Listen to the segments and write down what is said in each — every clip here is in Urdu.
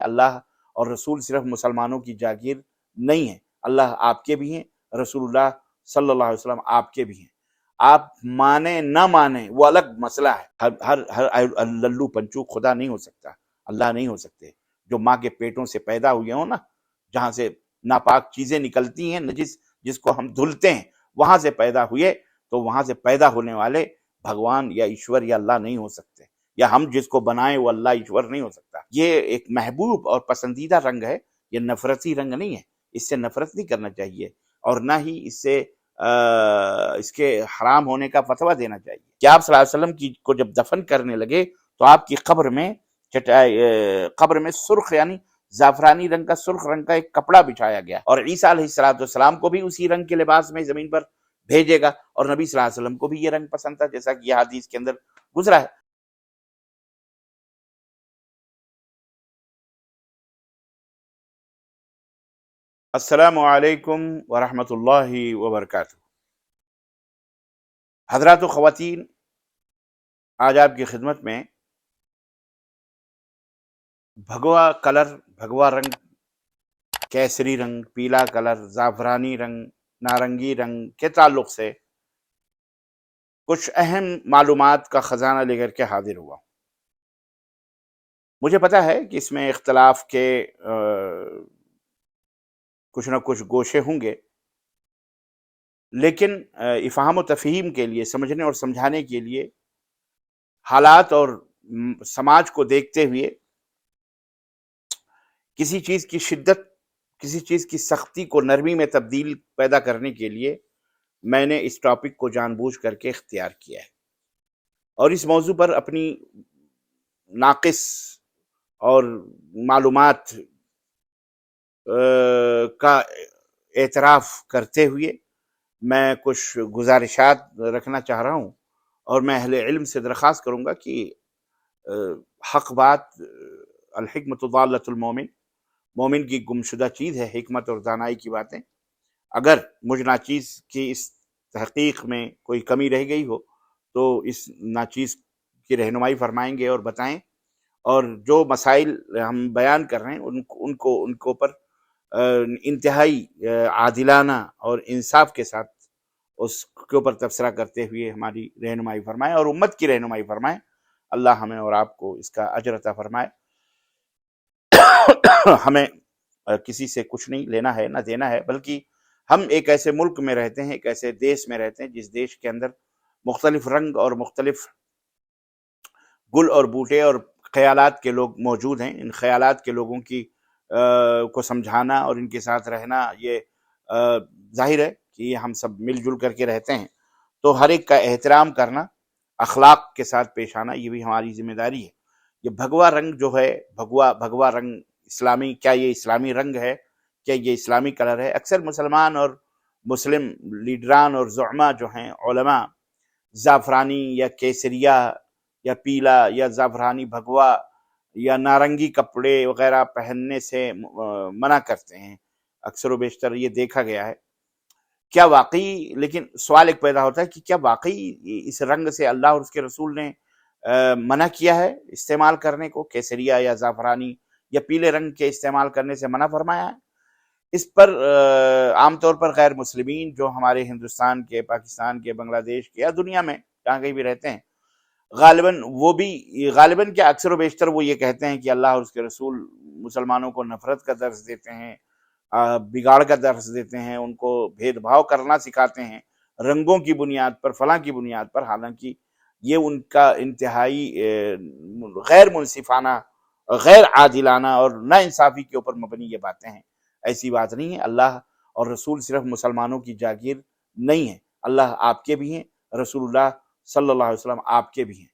اللہ اور رسول صرف مسلمانوں کی جاگیر نہیں ہے، اللہ آپ کے بھی ہیں، رسول اللہ صلی اللہ علیہ وسلم آپ کے بھی ہیں۔ آپ مانیں نہ مانیں وہ الگ مسئلہ ہے، ہر للو پنچو خدا نہیں ہو سکتا، اللہ نہیں ہو سکتے۔ جو ماں کے پیٹوں سے پیدا ہوئے ہوں نا، جہاں سے ناپاک چیزیں نکلتی ہیں، نجس جس کو ہم دھلتے ہیں، وہاں سے پیدا ہوئے، تو وہاں سے پیدا ہونے والے بھگوان یا ایشور یا اللہ نہیں ہو سکتے، یا ہم جس کو بنائیں وہ اللہ ایشور نہیں ہو سکتا۔ یہ ایک محبوب اور پسندیدہ رنگ ہے، یہ نفرتی رنگ نہیں ہے، اس سے نفرت نہیں کرنا چاہیے، اور نہ ہی اس کے حرام ہونے کا فتویٰ دینا چاہیے۔ کہ آپ صلی اللہ علیہ وسلم کو جب دفن کرنے لگے تو آپ کی قبر میں سرخ یعنی زعفرانی رنگ کا، سرخ رنگ کا ایک کپڑا بچھایا گیا، اور عیسیٰ علیہ السلام کو بھی اسی رنگ کے لباس میں زمین پر بھیجے گا، اور نبی صلی اللہ علیہ وسلم کو بھی یہ رنگ پسند تھا، جیسا کہ یہ حدیث کے اندر گزرا ہے۔ السلام علیکم ورحمۃ اللہ وبرکاتہ۔ حضرات و خواتین، آج آپ کی خدمت میں بھگوا کلر، بھگوا رنگ، کیسری رنگ، پیلا کلر، زعفرانی رنگ، نارنگی رنگ کے تعلق سے کچھ اہم معلومات کا خزانہ لے کر کے حاضر ہوا ہوں۔ مجھے پتا ہے کہ اس میں اختلاف کے کچھ نہ کچھ گوشے ہوں گے، لیکن افہام و تفہیم کے لیے، سمجھنے اور سمجھانے کے لیے، حالات اور سماج کو دیکھتے ہوئے، کسی چیز کی شدت، کسی چیز کی سختی کو نرمی میں تبدیل پیدا کرنے کے لیے میں نے اس ٹاپک کو جان بوجھ کر کے اختیار کیا ہے، اور اس موضوع پر اپنی ناقص اور معلومات کا اعتراف کرتے ہوئے میں کچھ گزارشات رکھنا چاہ رہا ہوں، اور میں اہل علم سے درخواست کروں گا کہ حق بات، الحکمت ضالۃ المومن، مومن کی گمشدہ چیز ہے حکمت اور دانائی کی باتیں۔ اگر مجھ ناچیز کی اس تحقیق میں کوئی کمی رہ گئی ہو تو اس ناچیز کی رہنمائی فرمائیں گے اور بتائیں، اور جو مسائل ہم بیان کر رہے ہیں ان کو پر انتہائی عادلانہ اور انصاف کے ساتھ اس کے اوپر تبصرہ کرتے ہوئے ہماری رہنمائی فرمائیں اور امت کی رہنمائی فرمائیں۔ اللہ ہمیں اور آپ کو اس کا اجر عطا فرمائے۔ ہمیں کسی سے کچھ نہیں لینا ہے نہ دینا ہے، بلکہ ہم ایک ایسے ملک میں رہتے ہیں، ایک ایسے دیش میں رہتے ہیں جس دیش کے اندر مختلف رنگ اور مختلف گل اور بوٹے اور خیالات کے لوگ موجود ہیں۔ ان خیالات کے لوگوں کو سمجھانا اور ان کے ساتھ رہنا، یہ ظاہر ہے کہ یہ ہم سب مل جل کر کے رہتے ہیں، تو ہر ایک کا احترام کرنا، اخلاق کے ساتھ پیش آنا، یہ بھی ہماری ذمہ داری ہے۔ یہ بھگوا رنگ جو ہے، بھگوا رنگ اسلامی، کیا یہ اسلامی رنگ ہے؟ کیا یہ اسلامی کلر ہے؟ اکثر مسلمان اور مسلم لیڈران اور زعما جو ہیں، علماء، زعفرانی یا کیسریا یا پیلا یا زعفرانی بھگوا یا نارنگی کپڑے وغیرہ پہننے سے منع کرتے ہیں، اکثر و بیشتر یہ دیکھا گیا ہے۔ کیا واقعی، لیکن سوال ایک پیدا ہوتا ہے کہ کیا واقعی اس رنگ سے اللہ اور اس کے رسول نے منع کیا ہے استعمال کرنے کو؟ کیسریا یا زعفرانی یا پیلے رنگ کے استعمال کرنے سے منع فرمایا ہے؟ اس پر عام طور پر غیر مسلمین جو ہمارے ہندوستان کے، پاکستان کے، بنگلہ دیش کے یا دنیا میں جہاں کہیں بھی رہتے ہیں، غالباً کیا اکثر و بیشتر وہ یہ کہتے ہیں کہ اللہ اور اس کے رسول مسلمانوں کو نفرت کا درس دیتے ہیں، بگاڑ کا درس دیتے ہیں، ان کو بھید بھاؤ کرنا سکھاتے ہیں رنگوں کی بنیاد پر، فلاں کی بنیاد پر، حالانکہ یہ ان کا انتہائی غیر منصفانہ، غیر عادلانہ اور نا انصافی کے اوپر مبنی یہ باتیں ہیں۔ ایسی بات نہیں ہے۔ اللہ اور رسول صرف مسلمانوں کی جاگیر نہیں ہے، اللہ آپ کے بھی ہیں، رسول اللہ صلی اللہ علیہ وسلم آپ کے بھی ہیں۔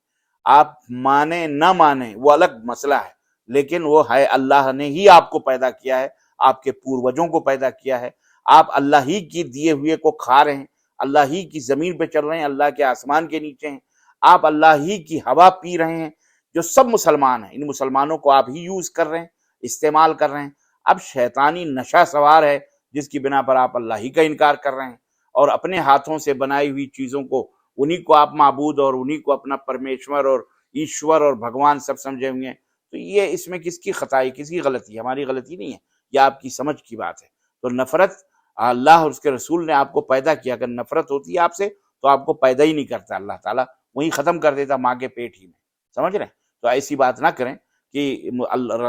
آپ مانیں نہ مانیں وہ الگ مسئلہ ہے، لیکن وہ ہے اللہ نے ہی آپ کو پیدا کیا ہے، آپ کے پوروجوں کو پیدا کیا ہے، آپ اللہ ہی کی دیے ہوئے کو کھا رہے ہیں، اللہ ہی کی زمین پہ چل رہے ہیں، اللہ کے آسمان کے نیچے ہیں، آپ اللہ ہی کی ہوا پی رہے ہیں، جو سب مسلمان ہیں، ان مسلمانوں کو آپ ہی یوز کر رہے ہیں، استعمال کر رہے ہیں۔ اب شیطانی نشہ سوار ہے جس کی بنا پر آپ اللہ ہی کا انکار کر رہے ہیں، اور اپنے ہاتھوں سے بنائی ہوئی چیزوں کو، انہی کو آپ معبود اور انہی کو اپنا پرمیشور اور ایشور اور بھگوان سب سمجھے ہوئے ہیں۔ تو یہ اس میں کس کی خطا ہے، کس کی غلطی ہے؟ ہماری غلطی نہیں ہے، یہ آپ کی سمجھ کی بات ہے۔ تو نفرت، اللہ اور اس کے رسول نے آپ کو پیدا کیا، اگر نفرت ہوتی ہے آپ سے تو آپ کو پیدا ہی نہیں کرتا اللہ تعالیٰ، وہیں ختم کر دیتا ماں کے پیٹ ہی میں، سمجھ رہے ہیں؟ تو ایسی بات نہ کریں کہ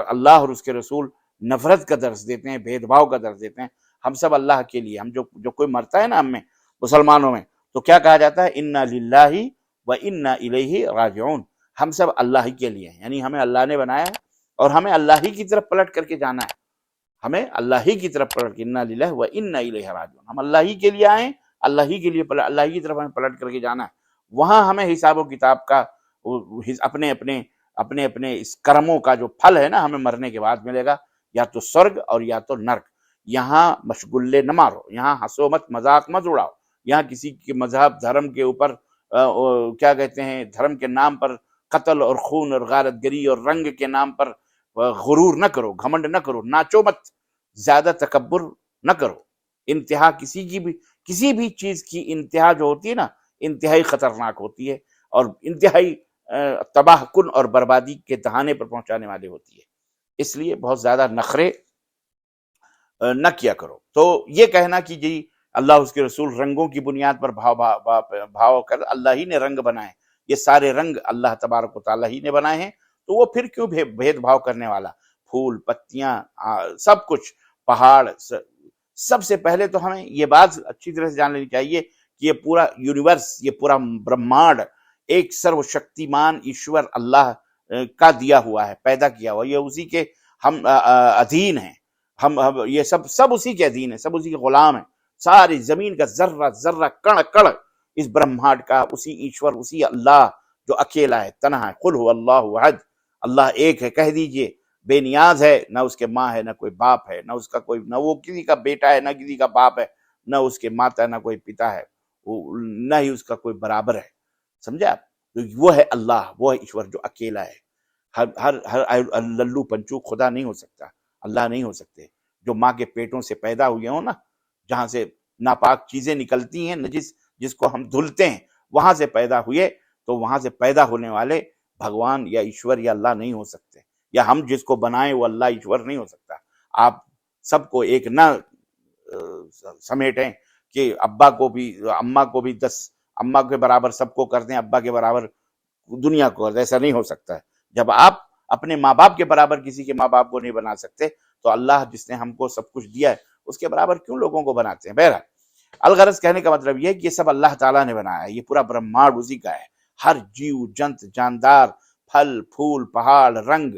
اللہ اور اس کے رسول نفرت کا درس دیتے ہیں، بھید بھاؤ کا درس دیتے ہیں۔ ہم سب اللہ کے لیے، ہم جو کوئی مرتا ہے نا ہم میں، مسلمانوں میں، تو کیا کہا جاتا ہے؟ انا للہ و انا الیہ راجعون، ہم سب اللہ ہی کے لیے ہیں، یعنی ہمیں اللہ نے بنایا ہے اور ہمیں اللہ ہی کی طرف پلٹ کر کے جانا ہے، ہمیں اللہ ہی کی طرف پلٹ کے، انا للہ و انا الیہ راجعون، ہم اللہ ہی کے لیے آئے، اللہ ہی کے لیے اللہ ہی کی طرف ہمیں پلٹ کر کے جانا ہے۔ وہاں ہمیں حساب و کتاب کا، اپنے اپنے اس کرموں کا جو پھل ہے نا، ہمیں مرنے کے بعد ملے گا، یا تو سرگ اور یا تو نرک۔ یہاں مشغلے نہ مارو، یہاں ہنسو مت، مذاق مت اڑاؤ، یہاں کسی کے مذہب دھرم کے اوپر کیا کہتے ہیں، دھرم کے نام پر قتل اور خون اور غارت گری اور رنگ کے نام پر غرور نہ کرو، گھمنڈ نہ کرو، ناچو مت، زیادہ تکبر نہ کرو۔ انتہا کسی بھی چیز کی انتہا جو ہوتی ہے نا، انتہائی خطرناک ہوتی ہے اور انتہائی تباہ کن اور بربادی کے دہانے پر پہنچانے والی ہوتی ہے۔ اس لیے بہت زیادہ نخرے نہ کیا کرو۔ تو یہ کہنا کہ جی اللہ اس کے رسول رنگوں کی بنیاد پر بھاؤ کر، اللہ ہی نے رنگ بنائے، یہ سارے رنگ اللہ تبارک و تعالیٰ ہی نے بنائے ہیں، تو وہ پھر کیوں بھید بھاؤ کرنے والا؟ پھول، پتیاں، سب کچھ، پہاڑ، سب سے پہلے تو ہمیں یہ بات اچھی طرح سے جان لینی چاہیے کہ یہ پورا یونیورس، یہ پورا برہمانڈ ایک سرو شکتیمان ایشور اللہ کا دیا ہوا ہے، پیدا کیا ہوا، یہ اسی کے ہم ادھین ہیں، ہم یہ سب اسی کے ادھین ہیں، سب اسی کے غلام ہیں۔ ساری زمین کا ذرہ ذرہ، کڑ کڑ اس برہمانڈ کا اسی ایشور، اسی اللہ جو اکیلا ہے، تنہا ہے۔ قل هو اللہ احد، اللہ ایک ہے، کہہ دیجئے، بے نیاز ہے، نہ اس کے ماں ہے، نہ کوئی باپ ہے، نہ وہ کسی کا بیٹا ہے، نہ کسی کا باپ ہے، نہ اس کے ماتا، نہ کوئی پتا ہے، نہ ہی اس کا کوئی برابر ہے، سمجھا آپ؟ تو وہ ہے اللہ، وہ ہے ایشور جو اکیلا ہے۔ ہر للو پنچو خدا نہیں ہو سکتا، اللہ نہیں ہو سکتے۔ جو ماں کے پیٹوں سے پیدا ہوئے ہوں نا، جہاں سے ناپاک چیزیں نکلتی ہیں، نجس جس کو ہم دھلتے ہیں، وہاں سے پیدا ہوئے، تو وہاں سے پیدا ہونے والے بھگوان یا ایشور یا اللہ نہیں ہو سکتے، یا ہم جس کو بنائیں وہ اللہ ایشور نہیں ہو سکتا۔ آپ سب کو ایک نہ سمیٹیں کہ ابا کو بھی، اماں کو بھی 10 اماں کے برابر سب کو کر دیں، ابا کے برابر دنیا کو، ایسا نہیں ہو سکتا ہے۔ جب آپ اپنے ماں باپ کے برابر کسی کے ماں باپ کو نہیں بنا سکتے، تو اللہ جس نے ہم کو سب کچھ دیا ہے اس کے برابر کیوں لوگوں کو بناتے ہیں؟ بہرحال الغرض کہنے کا مطلب یہ ہے کہ یہ سب اللہ تعالیٰ نے بنایا ہے، یہ پورا برہمانڈ اسی کا ہے۔ ہر جیو جنت جاندار، پھل پھول، پہاڑ، رنگ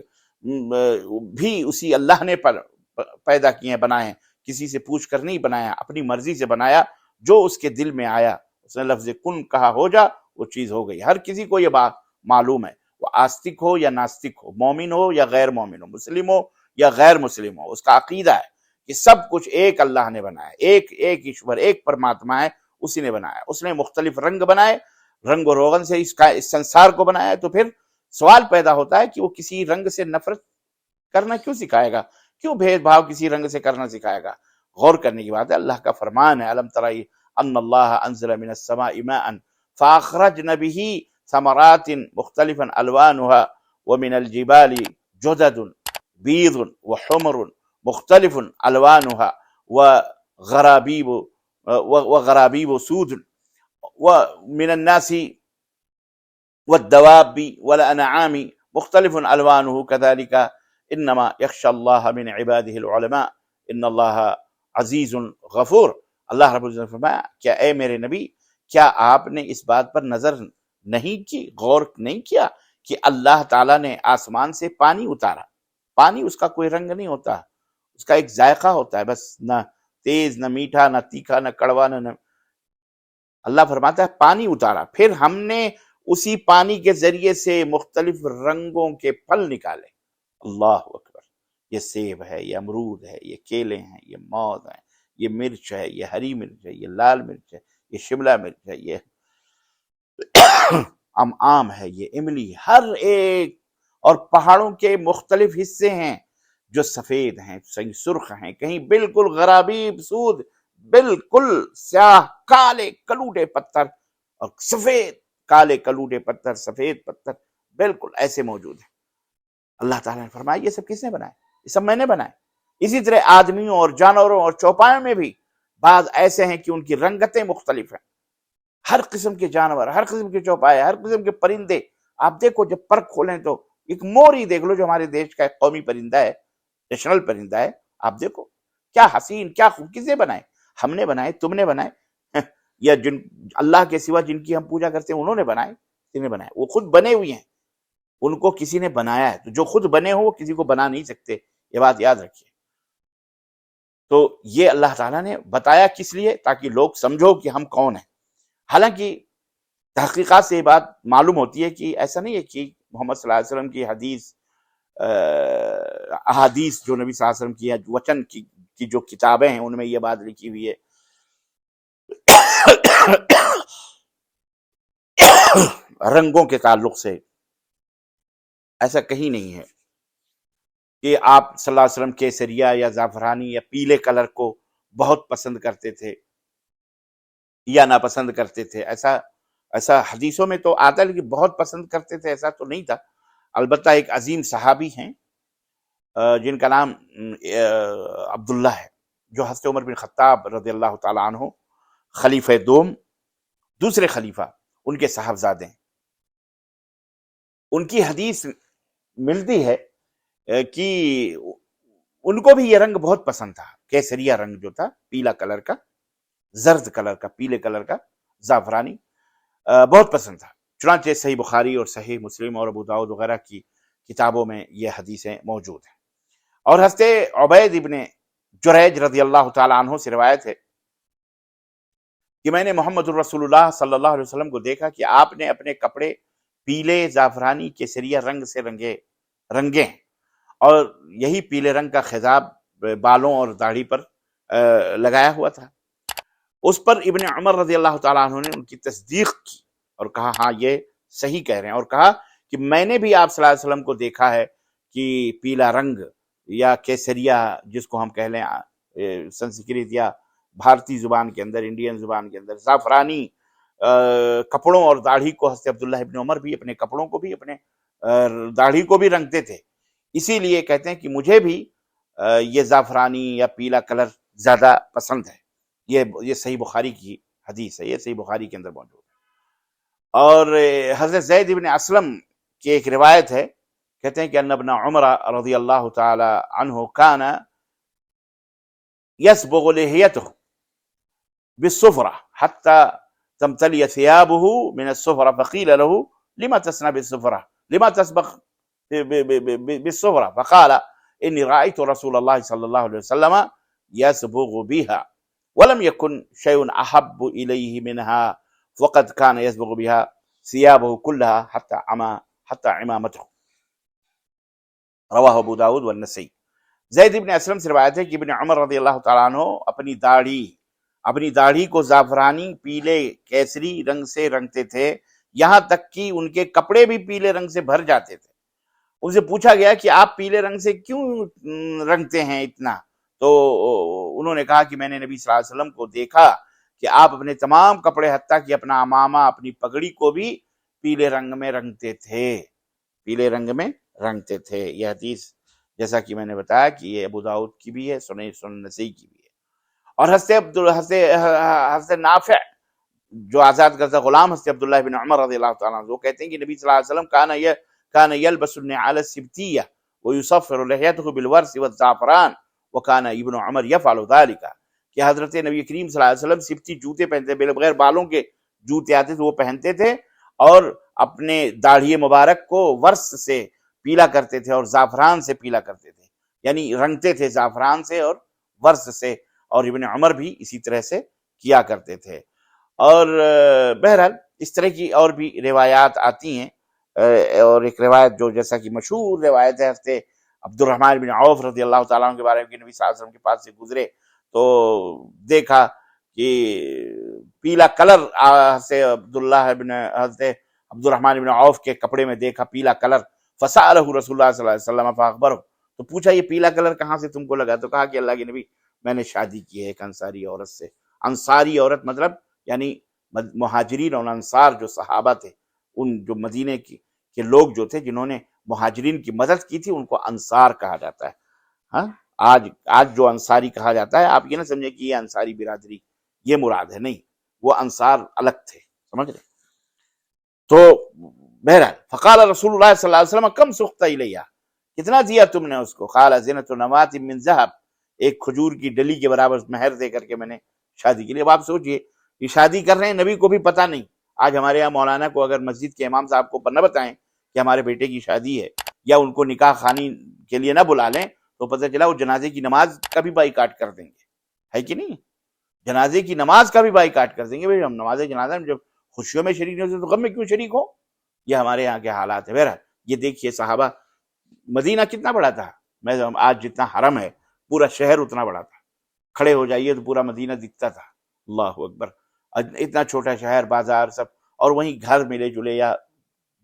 بھی اسی اللہ نے پیدا کیے ہیں، بنائے ہیں، کسی سے پوچھ کر نہیں بنایا، اپنی مرضی سے بنایا، جو اس کے دل میں آیا، اس نے لفظ کن کہا، ہو جا، وہ چیز ہو گئی۔ ہر کسی کو یہ بات معلوم ہے، وہ آستک ہو یا ناستک ہو، مومن ہو یا غیر مومن ہو، مسلم ہو یا غیر مسلم ہو، اس کا عقیدہ ہے کہ سب کچھ ایک اللہ نے بنایا، ایک ایشور، ایک پرماتما ہے، اسی نے بنایا۔ اس نے مختلف رنگ بنائے، رنگ و روغن سے اس سنسار کو بنایا ہے۔ تو پھر سوال پیدا ہوتا ہے کہ وہ کسی رنگ سے نفرت کرنا کیوں سکھائے گا؟ کیوں بھید بھاؤ کسی رنگ سے کرنا سکھائے گا؟ غور کرنے کی بات ہے، اللہ کا فرمان ہے، الم تر ان اللہ انزل من السماء ماء فاخرجنا به ثمرات مختلفا الوانها ومن الجبال جدد بيض وحمر مختلف الوانها وغرابيب سود ومن الناس والدواب والانعام مختلف الوانه كذلك انما يخشى الله من عباده العلماء ان اللہ عزیز غفور۔ اللہ رب العزت نے فرمایا، کیا اے میرے نبی، کیا آپ نے اس بات پر نظر نہیں کی، غور نہیں کیا کہ اللہ تعالیٰ نے آسمان سے پانی اتارا؟ پانی اس کا کوئی رنگ نہیں ہوتا، اس کا ایک ذائقہ ہوتا ہے بس، نہ تیز، نہ میٹھا، نہ تیکھا، نہ کڑوا، نہ اللہ فرماتا ہے پانی اتارا، پھر ہم نے اسی پانی کے ذریعے سے مختلف رنگوں کے پھل نکالے۔ اللہ اکبر، یہ سیب ہے، یہ امرود ہے، یہ کیلے ہیں، یہ موز ہیں، یہ مرچ ہے، یہ ہری مرچ ہے، یہ لال مرچ ہے، یہ شملہ مرچ ہے، یہ آم ہے، یہ املی، ہر ایک، اور پہاڑوں کے مختلف حصے ہیں جو سفید ہیں، کہیں سرخ ہیں، کہیں بالکل غرابیب سود، بالکل سیاہ کالے کلوٹے پتھر، اور سفید کالے کلوٹے پتھر، سفید پتھر بالکل ایسے موجود ہیں۔ اللہ تعالیٰ نے فرمایا یہ سب کس نے بنایا؟ یہ سب میں نے بنایا۔ اسی طرح آدمیوں اور جانوروں اور چوپایوں میں بھی بعض ایسے ہیں کہ ان کی رنگتیں مختلف ہیں۔ ہر قسم کے جانور، ہر قسم کے چوپائے، ہر قسم کے پرندے، آپ دیکھو جب پر کھولیں تو ایک مور ہی دیکھ لو جو ہمارے دیش کا ایک قومی پرندہ ہے، نیشنل پرندہ ہے، آپ دیکھو کیا حسین، کیا خوب، کس نے بنائے؟ ہم نے بنائے، تم نے بنائے، یا جن اللہ کے سوا جن کی ہم پوجا کرتے ہیں انہوں نے بنائے؟ کس نے بنائے؟ وہ خود بنے ہوئے ہیں، ان کو کسی نے بنایا ہے۔ تو جو خود بنے ہو وہ کسی کو بنا نہیں سکتے، یہ بات یاد رکھیے۔ تو یہ اللہ تعالیٰ نے بتایا کس لیے؟ تاکہ لوگ سمجھو کہ ہم کون ہیں۔ حالانکہ تحقیقات سے یہ بات معلوم ہوتی ہے کہ ایسا نہیں ہے کہ محمد صلی اللہ علیہ وسلم کی حدیث احادیث جو نبی صلی اللہ علیہ وسلم کی وچن کی جو کتابیں ہیں ان میں یہ بات لکھی ہوئی ہے رنگوں کے تعلق سے، ایسا کہیں نہیں ہے کہ آپ صلی اللہ علیہ وسلم کیسریا یا زعفرانی یا پیلے کلر کو بہت پسند کرتے تھے یا ناپسند کرتے تھے۔ ایسا حدیثوں میں تو آتا ہے لیکن بہت پسند کرتے تھے ایسا تو نہیں تھا۔ البتہ ایک عظیم صحابی ہیں جن کا نام عبداللہ ہے، جو حضرت عمر بن خطاب رضی اللہ تعالیٰ عنہ خلیفہ دوم، دوسرے خلیفہ، ان کے صاحبزادے ہیں۔ ان کی حدیث ملتی ہے کہ ان کو بھی یہ رنگ بہت پسند تھا، کیسریا رنگ جو تھا، پیلا کلر کا، زرد کلر کا، پیلے کلر کا، زعفرانی بہت پسند تھا۔ چنانچہ صحیح بخاری اور صحیح مسلم اور ابو داؤد وغیرہ کی کتابوں میں یہ حدیثیں موجود ہیں۔ اور حضرت عبید ابن جریج رضی اللہ تعالیٰ عنہ سے روایت ہے کہ میں نے محمد الرسول اللہ صلی اللہ علیہ وسلم کو دیکھا کہ آپ نے اپنے کپڑے پیلے، زعفرانی، کیسریا رنگ سے رنگے ہیں، اور یہی پیلے رنگ کا خضاب بالوں اور داڑھی پر لگایا ہوا تھا۔ اس پر ابن عمر رضی اللہ تعالیٰ عنہ نے ان کی تصدیق کی اور کہا ہاں یہ صحیح کہہ رہے ہیں، اور کہا کہ میں نے بھی آپ صلی اللہ علیہ وسلم کو دیکھا ہے کہ پیلا رنگ یا کیسریا، جس کو ہم کہہ لیں سنسکرت یا بھارتی زبان کے اندر، انڈین زبان کے اندر، زعفرانی کپڑوں اور داڑھی کو، حضرت عبداللہ ابن عمر بھی اپنے کپڑوں کو بھی، اپنے داڑھی کو بھی رنگتے تھے۔ اسی لیے کہتے ہیں کہ مجھے بھی یہ زعفرانی یا پیلا کلر زیادہ پسند ہے۔ یہ صحیح بخاری کی حدیث ہے، یہ صحیح بخاری کے اندر موجود ہے۔ اور حضرت زید بن اسلم کی ایک روایت ہے، کہتے ہیں کہ ان ابن عمر رضی اللہ تعالی عنہ کان يصبغ لحيته بالصفرة حتى تمتلئ ثيابه من الصفرة، فقيل له لما تصنع بالصفرة، لما تصبغ بالصفرة؟ فقال إني رأيت رسول الله صلى الله عليه وسلم يصبغ بها ولم يكن شيء أحب إليه منها، وقد كان يصبغ بها ثيابه كلها حتى عمامته، رواہ ابو داود والنسائی۔ زید ابن اسلم سے روایت ہے کہ ابن عمر رضی اللہ تعالیٰ عنہ اپنی داڑھی کو زعفرانی، پیلے، کیسری رنگ سے رنگتے تھے، یہاں تک کہ ان کے کپڑے بھی پیلے رنگ سے بھر جاتے تھے۔ ان سے پوچھا گیا کہ آپ پیلے رنگ سے کیوں رنگتے ہیں اتنا؟ تو انہوں نے کہا کہ میں نے نبی صلی اللہ علیہ وسلم کو دیکھا کہ آپ اپنے تمام کپڑے، حتیٰ کہ اپنا عمامہ، اپنی پگڑی کو بھی پیلے رنگ میں رنگتے تھے، پیلے رنگ میں رنگتے تھے۔ یہ حدیث جیسا کہ میں نے بتایا کہ یہ ابو داؤد کی بھی ہے، سنن نسائی کی بھی ہے۔ اور حضرت نافع جو آزاد کردہ غلام حضرت عبداللہ بن عمر رضی اللہ تعالیٰ عنہ، وہ کہتے ہیں کہ نبی صلی اللہ علیہ وسلم كان يلبس النعال السبتية ويصفر لحيته بالورس والزعفران وكان ابن عمر يفعل ذلك، کہ حضرت نبی کریم صلی اللہ علیہ وسلم سبتی جوتے پہنتے، بغیر بالوں کے جوتے آتے تھے وہ پہنتے تھے، اور اپنے داڑھی مبارک کو ورس سے پیلا کرتے تھے اور زعفران سے پیلا کرتے تھے، یعنی رنگتے تھے زعفران سے اور ورس سے، اور ابن عمر بھی اسی طرح سے کیا کرتے تھے۔ اور بہرحال اس طرح کی اور بھی روایات آتی ہیں، اور ایک روایت جو جیسا کہ مشہور روایت ہے حضرت عبد الرحمن بن عوف رضی اللہ تعالیٰ عنہ کے بارے میں، کہ نبی صلی اللہ علیہ وسلم کے پاس سے گزرے تو دیکھا کہ پیلا کلر، حضرت عبد الرحمن بن عوف کے کپڑے میں دیکھا پیلا کلر، فسألہ رسول اللہ صلی اللہ علیہ وسلم فاخبرہ، تو پوچھا یہ پیلا کلر کہاں سے تم کو لگا؟ تو کہا کہ اللہ کے نبی میں نے شادی کی ہے ایک انصاری عورت سے۔ انصاری عورت مطلب یعنی مہاجرین اور انصار جو صحابہ تھے، ان جو مدینے کے لوگ جو تھے جنہوں نے مہاجرین کی مدد کی تھی ان کو انصار کہا جاتا ہے. ہاں آج جو انصاری کہا جاتا ہے آپ یہ نہ سمجھیں کہ یہ انصاری برادری یہ مراد ہے، نہیں، وہ انصار الگ تھے، سمجھ رہے. تو بہرحال فقال رسول اللہ صلی اللہ علیہ وسلم کم سخت الیہ، کتنا دیا تم نے اس کو؟ قال زینۃ نوات من ذهب، ایک کھجور کی ڈلی کے برابر مہر دے کر کے میں نے شادی کی. اب آپ سوچئے یہ شادی کر رہے ہیں، نبی کو بھی پتہ نہیں. آج ہمارے یہاں مولانا کو اگر مسجد کے امام صاحب کو نہ بتائیں کہ ہمارے بیٹے کی شادی ہے، یا ان کو نکاح خوانی کے لیے نہ بلا لیں، تو پتہ چلا وہ جنازے کی نماز کا بھی بائیکاٹ کر دیں گے، ہے کہ نہیں؟ جنازے کی نماز کا بھی بائیکاٹ کر دیں گے. بھائی ہم نماز جنازہ میں جب خوشیوں میں شریک نہیں ہوتے تو غم میں کیوں شریک ہو؟ یہ ہمارے یہاں کے حالات ہیں. بہرحال یہ دیکھیے صحابہ، مدینہ کتنا بڑا تھا، میں آج جتنا حرم ہے پورا شہر اتنا بڑا تھا، کھڑے ہو جائیے تو پورا مدینہ دکھتا تھا. اللہ اکبر، اتنا چھوٹا شہر، بازار سب، اور وہیں گھر ملے جلے یا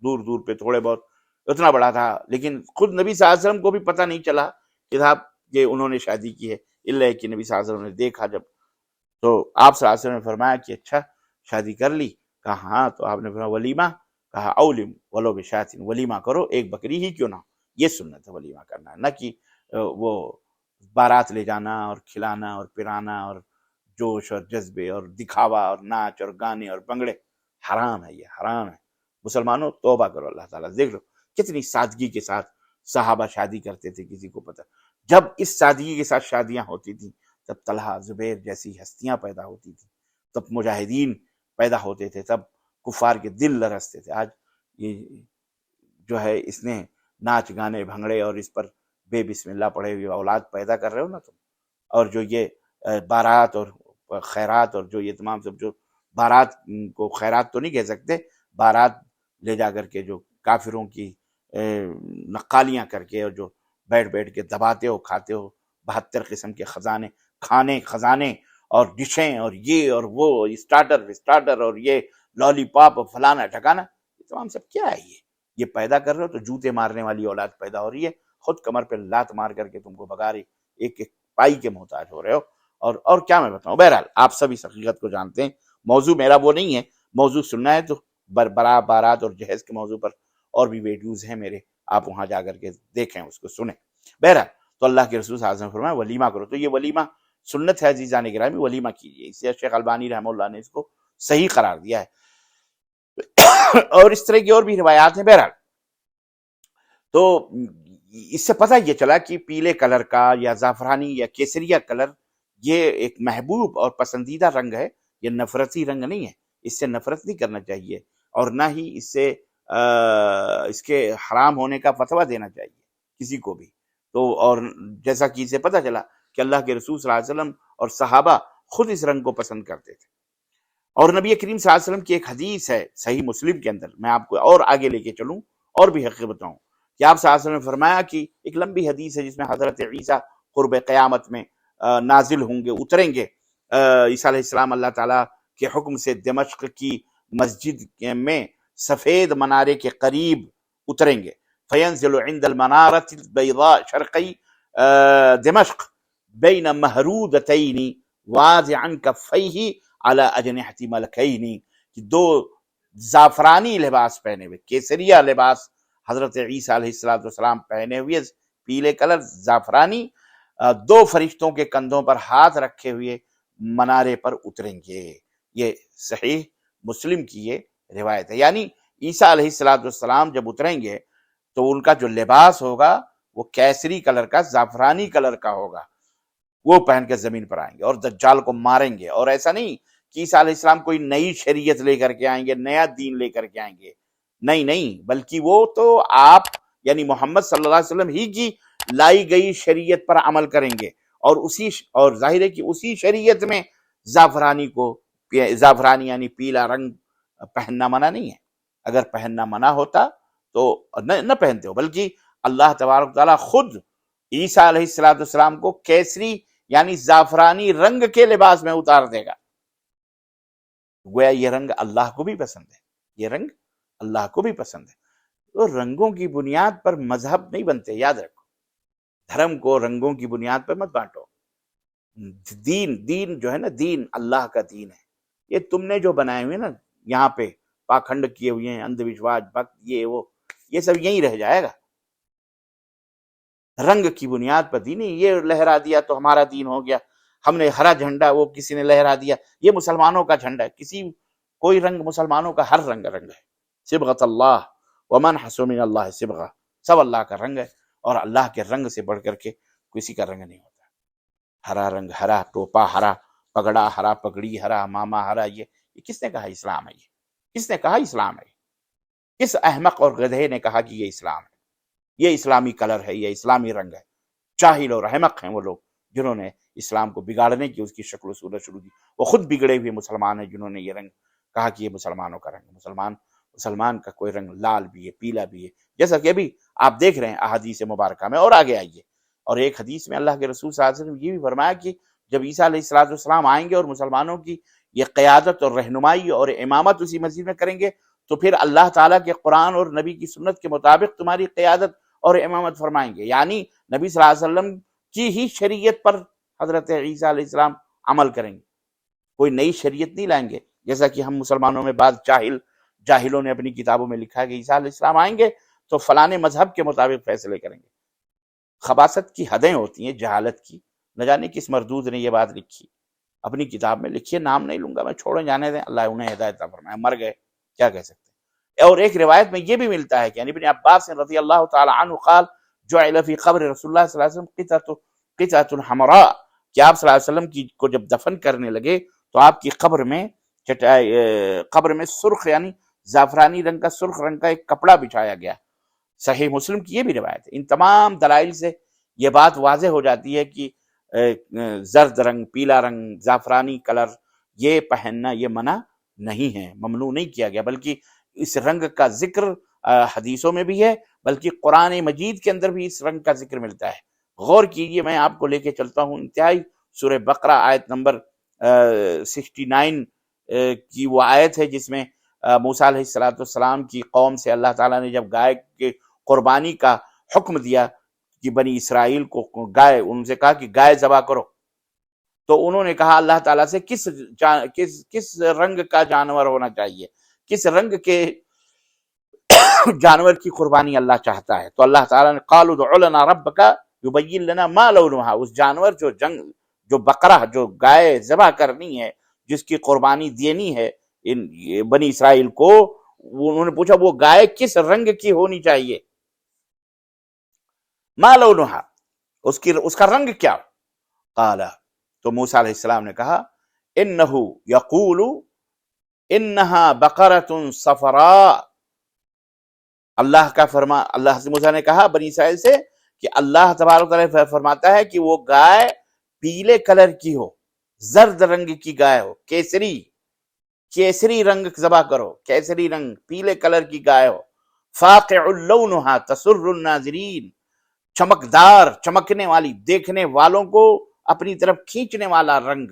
دور دور پہ تھوڑے بہت، اتنا بڑا تھا. لیکن خود نبی صلی اللہ علیہ وسلم کو بھی پتہ نہیں چلا کہ صاحب کہ انہوں نے شادی کی ہے، الا کہ نبی صلی اللہ علیہ وسلم نے دیکھا جب، تو آپ صلی اللہ علیہ وسلم نے فرمایا کہ اچھا شادی کر لی؟ کہا ہاں. تو آپ نے فرمایا ولیمہ؟ کہا اولم ولو بشاۃ، ولیمہ کرو، ایک بکری ہی کیوں نہ. یہ سنت ہے ولیمہ کرنا، نہ کہ وہ بارات لے جانا اور کھلانا اور پرانا اور جوش اور جذبے اور دکھاوا اور ناچ اور گانے اور بنگڑے. حرام ہے، یہ حرام ہے. مسلمانوں توبہ کرو، اللہ تعالیٰ دیکھ لو کتنی سادگی کے ساتھ صحابہ شادی کرتے تھے. کسی کو پتہ، جب اس سادگی کے ساتھ شادیاں ہوتی تھیں تب طلحہ زبیر جیسی ہستیاں پیدا ہوتی تھیں، تب مجاہدین پیدا ہوتے تھے، تب کفار کے دل لرزتے تھے. آج یہ جو ہے اس نے ناچ گانے بھنگڑے اور اس پر بے بسم اللہ پڑھے ہوئے اولاد پیدا کر رہے ہو نا تم. اور جو یہ بارات اور خیرات اور جو یہ تمام سب، جو بارات کو خیرات تو نہیں کہہ سکتے، بارات لے جا کر کے جو کافروں کی نقالیاں کر کے اور جو بیٹھ بیٹھ کے دباتے ہو کھاتے ہو 72 قسم کے خزانے اور ڈشیں اور یہ اور وہ اسٹارٹر اور یہ لالی پاپ اور فلانا ٹھکانا، یہ تمام سب کیا ہے؟ یہ پیدا کر رہے ہو تو جوتے مارنے والی اولاد پیدا ہو رہی ہے، خود کمر پہ لات مار کر کے تم کو بگا رہی، ایک ایک پائی کے محتاج ہو رہے ہو. اور کیا میں بتاؤں. بہرحال آپ سب اس حقیقت کو جانتے ہیں. موضوع میرا وہ نہیں ہے، موضوع سننا ہے تو بارات اور جہیز کے موضوع پر اور بھی ویڈیوز ہیں میرے، آپ وہاں جا کر کے دیکھیں، اس کو سنیں. بہرحال تو اللہ کے رسول صلی اللہ علیہ وسلم فرمایا ولیمہ کرو. تو یہ ولیمہ سنت ہے عزیزان گرامی، ولیمہ کیجیے. اس سے شیخ البانی رحمہ اللہ نے اس کو صحیح قرار دیا ہے. اور اس طرح کی اور بھی روایات ہیں. بہرحال تو اس سے پتہ یہ چلا کہ پیلے کلر کا یا زعفرانی یا کیسریا کلر یہ ایک محبوب اور پسندیدہ رنگ ہے، یہ نفرتی رنگ نہیں ہے. اس سے نفرت نہیں کرنا چاہیے، اور نہ ہی اس سے اس کے حرام ہونے کا فتویٰ دینا چاہیے کسی کو بھی. تو اور جیسا کہ اسے پتہ چلا کہ اللہ کے رسول صلی اللہ علیہ وسلم اور صحابہ خود اس رنگ کو پسند کرتے تھے. اور نبی کریم صلی اللہ علیہ وسلم کی ایک حدیث ہے صحیح مسلم کے اندر، میں آپ کو اور آگے لے کے چلوں اور بھی حقیقت بتاؤں، کہ آپ صلی اللہ علیہ وسلم نے فرمایا کہ ایک لمبی حدیث ہے جس میں حضرت عیسیٰ قرب قیامت میں نازل ہوں گے، اتریں گے. عیسیٰ علیہ السلام اللہ تعالیٰ کے حکم سے دمشق کی مسجد میں سفید منارے کے قریب اتریں گے. فینزل عند المنارۃ البیضاء شرقی دمشق بین محرودتین واضعا کفیہ علی اجنحۃ ملکین، کہ دو زعفرانی لباس پہنے ہوئے، کیسریا لباس حضرت عیسیٰ علیہ السلام پہنے ہوئے پیلے کلر زعفرانی، دو فرشتوں کے کندھوں پر ہاتھ رکھے ہوئے منارے پر اتریں گے. یہ صحیح مسلم کی یہ روایت ہے. یعنی عیسیٰ علیہ السلام جب اتریں گے تو ان کا جو لباس ہوگا وہ کیسری کلر کا، زعفرانی کلر کا ہوگا، وہ پہن کے زمین پر آئیں گے اور دجال کو ماریں گے. اور ایسا نہیں کہ عیسیٰ علیہ السلام کوئی نئی شریعت لے کر کے آئیں گے، نیا دین لے کر کے آئیں گے، نہیں، بلکہ وہ تو آپ یعنی محمد صلی اللہ علیہ وسلم ہی کی لائی گئی شریعت پر عمل کریں گے. اور ظاہر ہے کہ اسی شریعت میں زعفرانی یعنی پیلا رنگ پہننا منع نہیں ہے. اگر پہننا منع ہوتا تو نہ پہنتے ہو، بلکہ اللہ تبارک تعالیٰ خود عیسیٰ علیہ السلام کو کیسری یعنی زعفرانی رنگ کے لباس میں اتار دے گا. گویا یہ رنگ اللہ کو بھی پسند ہے، یہ رنگ اللہ کو بھی پسند ہے. تو رنگوں کی بنیاد پر مذہب نہیں بنتے، یاد رکھو. دھرم کو رنگوں کی بنیاد پر مت بانٹو. دین جو ہے نا، دین اللہ کا دین ہے. یہ تم نے جو بنائے ہوئے نا یہاں پہ پاکھنڈ کیے ہوئے ہیں، اندھ وشواس، بھکت، یہ وہ، یہ سب یہیں رہ جائے گا. رنگ کی بنیاد پر دین نہیں، یہ لہرا دیا تو ہمارا دین ہو گیا، ہم نے ہرا جھنڈا وہ کسی نے لہرا دیا یہ مسلمانوں کا جھنڈا ہے، کوئی رنگ مسلمانوں کا ہر رنگ ہے، صبغۃ اللہ ومن حسن من اللہ صبغہ، سب اللہ کا رنگ ہے، اور اللہ کے رنگ سے بڑھ کر کے کسی کا رنگ نہیں ہوتا۔ ہرا رنگ، ہرا ٹوپا ہرا، پگڑا ہرا، پگڑی ہرا، ماما ہرا، یہ کس نے کہا اسلام ہے؟ یہ کس نے کہا اسلام ہے؟ کس احمق اور گدھے نے کہا کہ یہ اسلام ہے؟ یہ اسلامی کلر ہے، یہ اسلامی رنگ ہے۔ جاہل اور احمق ہیں وہ لوگ جنہوں نے اسلام کو بگاڑنے کی اس کی شکل و صورت شروع کی، وہ خود بگڑے ہوئے مسلمان ہیں جنہوں نے یہ رنگ کہا کہ یہ مسلمانوں کا رنگ ہے۔ مسلمان کا کوئی رنگ لال بھی ہے، پیلا بھی ہے، جیسا کہ ابھی آپ دیکھ رہے ہیں احادیث مبارکہ میں، اور آگے آئیے۔ اور ایک حدیث میں اللہ کے رسول صلی اللہ علیہ وسلم یہ بھی فرمایا کہ جب عیسیٰ علیہ السلام آئیں گے اور مسلمانوں کی یہ قیادت اور رہنمائی اور امامت اسی مسجد میں کریں گے، تو پھر اللہ تعالیٰ کے قرآن اور نبی کی سنت کے مطابق تمہاری قیادت اور امامت فرمائیں گے، یعنی نبی صلی اللہ علیہ وسلم کی ہی شریعت پر حضرت عیسیٰ علیہ السلام عمل کریں گے، کوئی نئی شریعت نہیں لائیں گے، جیسا کہ ہم مسلمانوں میں بعض جاہلوں نے اپنی کتابوں میں لکھا ہے کہ عیسیٰ علیہ السلام آئیں گے تو فلانے مذہب کے مطابق فیصلے کریں گے۔ خباثت کی حدیں ہوتی ہیں جہالت کی، نہ جانے کس مردود نے یہ بات لکھی، اپنی کتاب میں لکھی ہے، نام نہیں لوں گا میں، چھوڑیں جانے دیں، اللہ انہیں ہدایت عطا فرمائے، مر گئے کیا کہہ سکتے ہیں۔ اور ایک روایت میں یہ بھی ملتا ہے کہ ابن عباس رضی اللہ تعالی عنہ قال جعل فی قبر رسول اللہ صلی اللہ علیہ وسلم قطعۃ حمراء، کہ آپ صلی اللہ علیہ وسلم کو جب دفن کرنے لگے تو آپ کی قبر میں سرخ یعنی زعفرانی رنگ کا، سرخ رنگ کا ایک کپڑا بچھایا گیا۔ صحیح مسلم کی یہ بھی روایت ہے۔ ان تمام دلائل سے یہ بات واضح ہو جاتی ہے کہ زرد رنگ، پیلا رنگ، زعفرانی کلر یہ پہننا یہ منع نہیں ہے، ممنوع نہیں کیا گیا، بلکہ اس رنگ کا ذکر حدیثوں میں بھی ہے، بلکہ قرآن مجید کے اندر بھی اس رنگ کا ذکر ملتا ہے۔ غور کیجئے، میں آپ کو لے کے چلتا ہوں انتہائی سورہ بقرہ آیت نمبر 69 کی وہ آیت ہے جس میں موسیٰ علیہ السلام کی قوم سے اللہ تعالیٰ نے جب گائے کے قربانی کا حکم دیا کہ بنی اسرائیل کو گائے، ان سے کہا کہ گائے ذبح کرو، تو انہوں نے کہا اللہ تعالیٰ سے کس رنگ کا جانور ہونا چاہیے، کس رنگ کے جانور کی قربانی اللہ چاہتا ہے؟ تو اللہ تعالیٰ نے قالوا ادع لنا ربک یبین لنا ما لونها، اس جانور جو بقرہ، جو گائے ذبح کرنی ہے، جس کی قربانی دینی ہے بنی اسرائیل کو، انہوں نے پوچھا وہ گائے کس رنگ کی ہونی چاہیے؟ ما لونها، اس کا رنگ کیا؟ قال، تو موسیٰ علیہ السلام نے کہا انه یقول انها بقرۃ صفراء، اللہ سے موسیٰ نے کہا بنی اسرائیل سے کہ اللہ تبارک تعالیٰ فرماتا ہے کہ وہ گائے پیلے کلر کی ہو، زرد رنگ کی گائے ہو، کیسری رنگ ذبح کرو، کیسری رنگ پیلے کلر کی گائے ہو، فاقع لونها تسر الناظرین، چمکدار، چمکنے والی، دیکھنے والوں کو اپنی طرف کھینچنے والا رنگ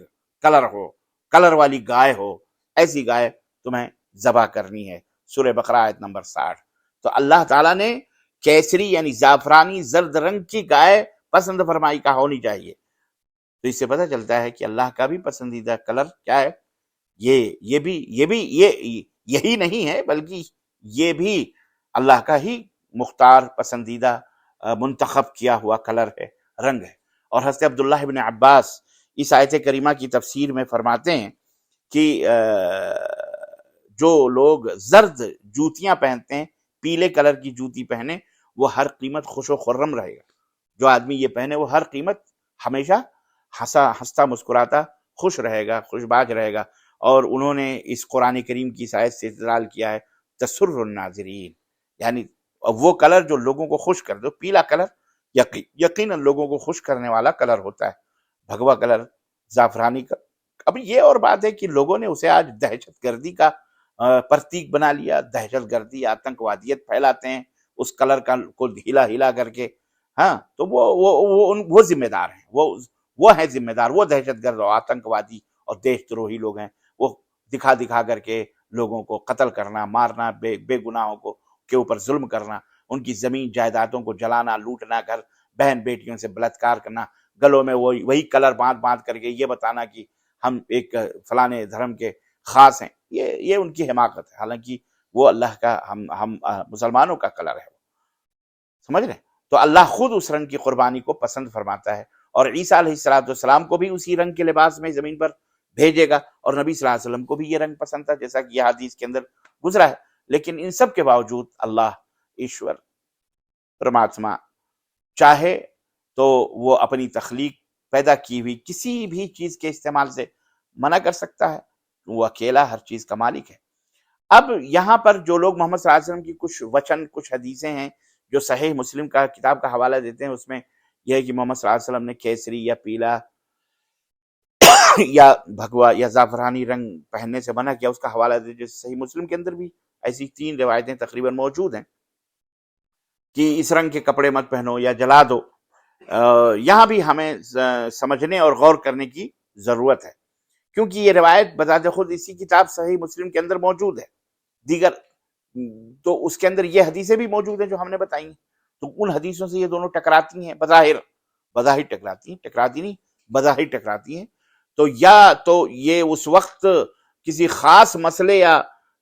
کلر والی گائے ہو، ایسی گائے تمہیں ذبح کرنی ہے۔ سورہ بقرہ آیت نمبر 60۔ تو اللہ تعالیٰ نے کیسری یعنی زعفرانی زرد رنگ کی گائے پسند فرمائی کا ہونی چاہیے۔ تو اس سے پتہ چلتا ہے کہ اللہ کا بھی پسندیدہ کلر کیا ہے، یہی نہیں ہے بلکہ یہ بھی اللہ کا ہی مختار، پسندیدہ، منتخب کیا ہوا کلر ہے، رنگ ہے۔ اور حضرت عبداللہ ابن عباس اس آیت کریمہ کی تفسیر میں فرماتے ہیں کہ جو لوگ زرد جوتیاں پہنتے ہیں، پیلے کلر کی جوتی پہنے، وہ ہر قیمت خوش و خرم رہے گا۔ جو آدمی یہ پہنے وہ ہر قیمت ہمیشہ ہنستا مسکراتا خوش رہے گا، خوش باج رہے گا۔ اور انہوں نے اس قرآن کریم کی آیت سے استدلال کیا ہے تسر الناظرین، یعنی وہ کلر جو لوگوں کو خوش کر دو۔ پیلا کلر یقیناً لوگوں کو خوش کرنے والا کلر ہوتا ہے، بھگوا کلر، زعفرانی کا۔ اب یہ اور بات ہے کہ لوگوں نے اسے آج دہشت گردی کا پرتیک بنا لیا، دہشت گردی، آتنکوادیت پھیلاتے ہیں اس کلر کو ہلا کر کے۔ ہاں، تو وہ ذمہ دار ہیں، وہ ہیں ذمہ دار، وہ دہشت گرد اور آتنکوادی اور دیش دروہی لوگ ہیں۔ وہ دکھا کر کے لوگوں کو قتل کرنا، مارنا، بے گناہوں کے اوپر ظلم کرنا، ان کی زمین جائیدادوں کو جلانا، لوٹنا، گھر بہن بیٹیوں سے بلاತ್کار کرنا، گلوں میں وہی کلر باندھ کر کے یہ بتانا کہ ہم ایک فلانے دھرم کے خاص ہیں۔ یہ ان کی حماقت ہے، حالانکہ وہ اللہ کا، ہم مسلمانوں کا کلر ہے، سمجھ رہے ہیں؟ تو اللہ خود اس رنگ کی قربانی کو پسند فرماتا ہے، اور عیسیٰ علیہ السلام کو بھی اسی رنگ کے لباس میں زمین پر بھیجے گا، اور نبی صلی اللہ علیہ وسلم کو بھی یہ رنگ پسند تھا، جیسا کہ یہ حدیث کے اندر گزرا ہے۔ لیکن ان سب کے باوجود اللہ ایشور پرماتما چاہے تو وہ اپنی تخلیق پیدا کی ہوئی کسی بھی چیز کے استعمال سے منع کر سکتا ہے، وہ اکیلا ہر چیز کا مالک ہے۔ اب یہاں پر جو لوگ محمد صلی اللہ علیہ وسلم کی کچھ وچن، کچھ حدیثیں ہیں جو صحیح مسلم کا کتاب کا حوالہ دیتے ہیں، اس میں یہ ہے کہ محمد صلی اللہ علیہ وسلم نے کیسری یا پیلا یا بھگوا یا زعفرانی رنگ پہننے سے منع کیا، اس کا حوالہ دیتے، جو صحیح مسلم کے اندر بھی ایسی 3 روایتیں تقریباً موجود ہیں کہ اس رنگ کے کپڑے مت پہنو یا جلا دو۔ یہاں بھی ہمیں سمجھنے اور غور کرنے کی ضرورت ہے، کیونکہ یہ روایت بذات خود اسی کتاب صحیح مسلم کے اندر موجود ہے، دیگر تو اس کے اندر یہ حدیثیں بھی موجود ہیں جو ہم نے بتائی ہیں، تو ان حدیثوں سے یہ دونوں ٹکراتی ہیں، بظاہر ٹکراتی ہیں، تو یا تو یہ اس وقت کسی خاص مسئلے یا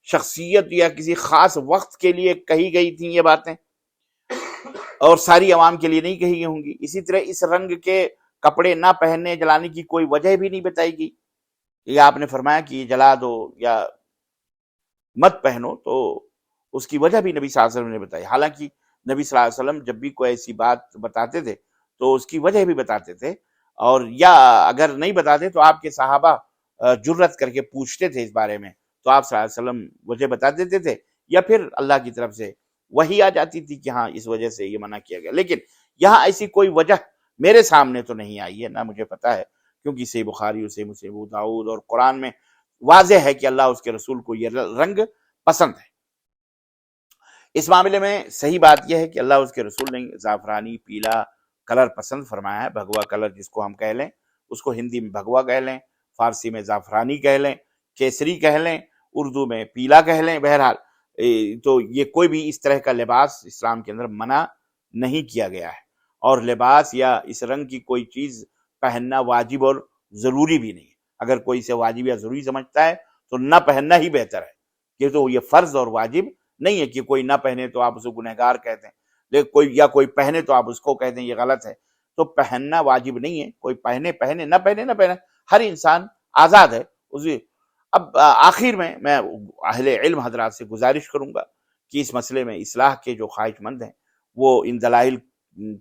شخصیت یا کسی خاص وقت کے لیے کہی گئی تھیں یہ باتیں، اور ساری عوام کے لیے نہیں کہی گئی ہوں گی۔ اسی طرح اس رنگ کے کپڑے نہ پہننے جلانے کی کوئی وجہ بھی نہیں بتائی گئی، یا آپ نے فرمایا کہ یہ جلا دو یا مت پہنو، تو اس کی وجہ بھی نبی صلی اللہ علیہ وسلم نے بتائی۔ حالانکہ نبی صلی اللہ علیہ وسلم جب بھی کوئی ایسی بات بتاتے تھے تو اس کی وجہ بھی بتاتے تھے، اور یا اگر نہیں بتاتے تو آپ کے صحابہ جرت کر کے پوچھتے تھے اس بارے میں، تو آپ صلی اللہ علیہ وسلم وجہ بتا دیتے تھے، یا پھر اللہ کی طرف سے وحی آ جاتی تھی کہ ہاں اس وجہ سے یہ منع کیا گیا۔ لیکن یہاں ایسی کوئی وجہ میرے سامنے تو نہیں آئی ہے، نہ مجھے پتا ہے، کیونکہ صحیح بخاری اور صحیح مسلم، ابو داؤد اور قرآن میں واضح ہے کہ اللہ اس کے رسول کو یہ رنگ پسند ہے۔ اس معاملے میں صحیح بات یہ ہے کہ اللہ اس کے رسول نے زعفرانی پیلا کلر پسند فرمایا ہے، بھگوا کلر جس کو ہم کہہ لیں، اس کو ہندی میں بھگوا کہہ لیں، فارسی میں زعفرانی کہہ لیں، کیسری کہہ لیں، اردو میں پیلا کہہ لیں، بہرحال تو یہ کوئی بھی اس طرح کا لباس اسلام کے اندر منع نہیں کیا گیا ہے، اور لباس یا اس رنگ کی کوئی چیز پہننا واجب اور ضروری بھی نہیں ہے۔ اگر کوئی اسے واجب یا ضروری سمجھتا ہے تو نہ پہننا ہی بہتر ہے، کہ تو یہ فرض اور واجب نہیں ہے کہ کوئی نہ پہنے تو آپ اسے گنہگار کہتے ہیں، لیکن کوئی پہنے تو آپ اس کو کہتے ہیں یہ غلط ہے۔ تو پہننا واجب نہیں ہے، کوئی پہنے نہ پہنے، ہر انسان آزاد ہے۔ اب آخر میں اہل علم حضرات سے گزارش کروں گا کہ اس مسئلے میں اصلاح کے جو خواہش مند ہیں وہ ان دلائل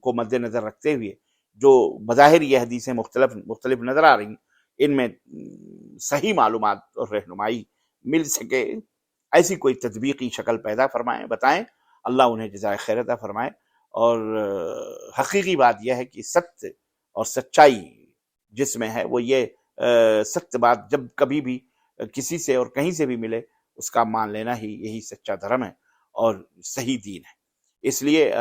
کو مد نظر رکھتے ہوئے جو بظاہر یہ حدیثیں مختلف نظر آ رہی ہیں، ان میں صحیح معلومات اور رہنمائی مل سکے ایسی کوئی تطبیقی شکل پیدا فرمائیں، بتائیں، اللہ انہیں جزائے خیر عطا فرمائے۔ اور حقیقی بات یہ ہے کہ سچ اور سچائی جس میں ہے وہ یہ سچ بات جب کبھی بھی کسی سے اور کہیں سے بھی ملے اس کا مان لینا ہی یہی سچا دھرم ہے اور صحیح دین ہے۔ اس لیے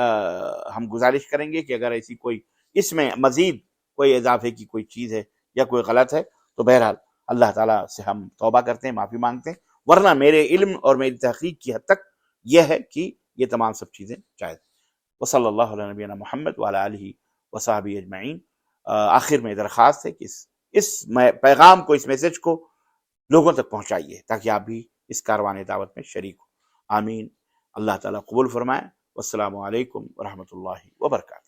ہم گزارش کریں گے کہ اگر ایسی کوئی اس میں مزید کوئی اضافے کی کوئی چیز ہے یا کوئی غلط ہے تو بہرحال اللہ تعالیٰ سے ہم توبہ کرتے ہیں، معافی مانگتے ہیں، ورنہ میرے علم اور میری تحقیق کی حد تک یہ ہے کہ یہ تمام سب چیزیں جائز۔ وصلی اللہ علیہ نبینا محمد وعلی آلہ وصحبہ اجمعین۔ آخر میں درخواست ہے کہ اس پیغام کو، اس میسج کو لوگوں تک پہنچائیے تاکہ آپ بھی اس کاروان دعوت میں شریک ہو۔ آمین۔ اللہ تعالیٰ قبول فرمائے۔ والسلام علیکم ورحمۃ اللہ وبرکاتہ۔